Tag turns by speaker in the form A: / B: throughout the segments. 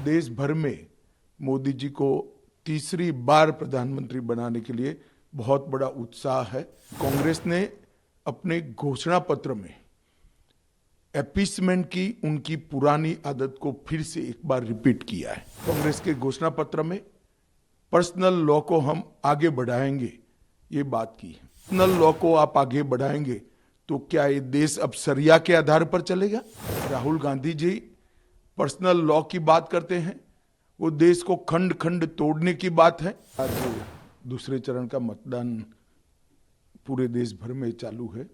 A: देश भर में मोदी जी को तीसरी बार प्रधानमंत्री बनाने के लिए बहुत बड़ा उत्साह है। कांग्रेस ने अपने घोषणा पत्र में अपीसमेंट की उनकी पुरानी आदत को फिर से एक बार रिपीट किया है। कांग्रेस के घोषणा पत्र में पर्सनल लॉ को हम आगे बढ़ाएंगे, ये बात की है। पर्सनल लॉ को आप आगे बढ़ाएंगे तो क्या ये देश अब शरिया के आधार पर चलेगा? राहुल गांधी जी पर्सनल लॉ की बात करते हैं, वो देश को खंड खंड तोड़ने की बात है। आज दूसरे चरण का मतदान पूरे देश भर में चालू है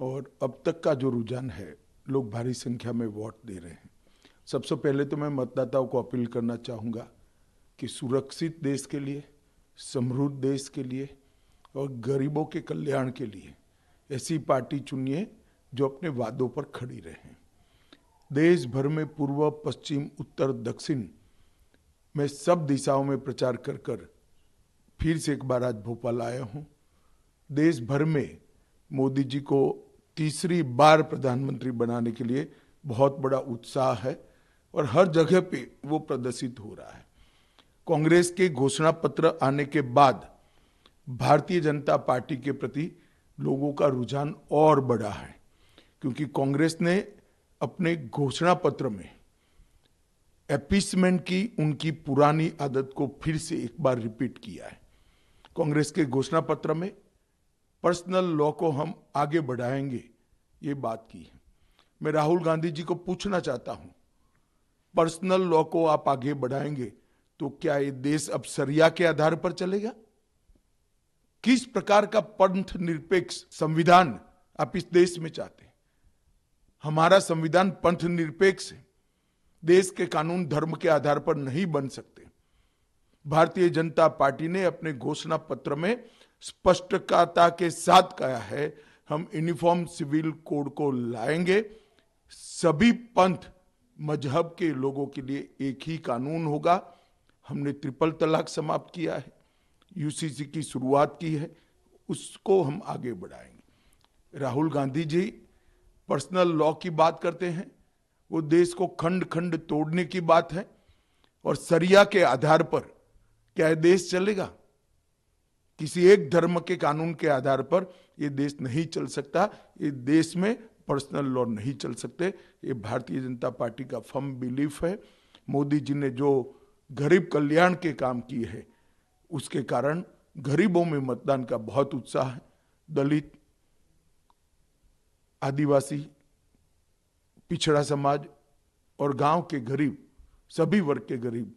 A: और अब तक का जो रुझान है, लोग भारी संख्या में वोट दे रहे हैं। सबसे पहले तो मैं मतदाताओं को अपील करना चाहूँगा कि सुरक्षित देश के लिए, समृद्ध देश के लिए और गरीबों के कल्याण के लिए ऐसी पार्टी चुनिए जो अपने वादों पर खड़ी रहे। देश भर में पूर्व, पश्चिम, उत्तर, दक्षिण में सब दिशाओं में प्रचार कर कर फिर से एक बार आज भोपाल आया हूँ। देश भर में मोदी जी को तीसरी बार प्रधानमंत्री बनाने के लिए बहुत बड़ा उत्साह है और हर जगह पे वो प्रदर्शित हो रहा है। कांग्रेस के घोषणा पत्र आने के बाद भारतीय जनता पार्टी के प्रति लोगों का रुझान और बढ़ा है, क्योंकि कांग्रेस ने अपने घोषणा पत्र में अपीसमेंट की उनकी पुरानी आदत को फिर से एक बार रिपीट किया है। कांग्रेस के घोषणा पत्र में पर्सनल लॉ को हम आगे बढ़ाएंगे, ये बात की है। मैं राहुल गांधी जी को पूछना चाहता हूं, पर्सनल लॉ को आप आगे बढ़ाएंगे तो क्या ये देश अब शरिया के आधार पर चलेगा? किस प्रकार का पंथ निरपेक्ष संविधान आप इस देश में चाहते हैं? हमारा संविधान पंथ निरपेक्ष है। देश के कानून धर्म के आधार पर नहीं बन सकते। भारतीय जनता पार्टी ने अपने घोषणा पत्र में स्पष्टता के साथ कहा है, हम यूनिफॉर्म सिविल कोड को लाएंगे। सभी पंथ मजहब के लोगों के लिए एक ही कानून होगा। हमने ट्रिपल तलाक समाप्त किया है, यूसीसी की शुरुआत की है, उसको हम आगे बढ़ाएंगे। राहुल गांधी जी पर्सनल लॉ की बात करते हैं, वो देश को खंड खंड तोड़ने की बात है और शरिया के आधार पर क्या ये देश चलेगा? किसी एक धर्म के कानून के आधार पर ये देश नहीं चल सकता। ये देश में पर्सनल लॉ नहीं चल सकते। ये भारतीय जनता पार्टी का फर्म बिलीफ है। मोदी जी ने जो गरीब कल्याण के काम किए हैं, उसके कारण गरीबों में मतदान का बहुत उत्साह है। दलित, आदिवासी, पिछड़ा समाज और गांव के गरीब, सभी वर्ग के गरीब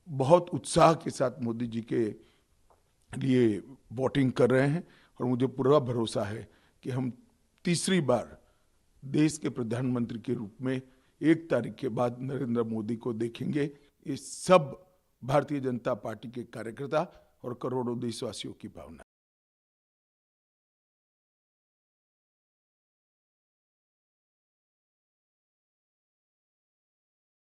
A: बहुत उत्साह के साथ मोदी जी के लिए वोटिंग कर रहे हैं और मुझे पूरा भरोसा है कि हम तीसरी बार देश के प्रधानमंत्री के रूप में 1 तारीख के बाद नरेंद्र मोदी को देखेंगे। ये सब भारतीय जनता पार्टी के कार्यकर्ता और करोड़ों देशवासियों की भावना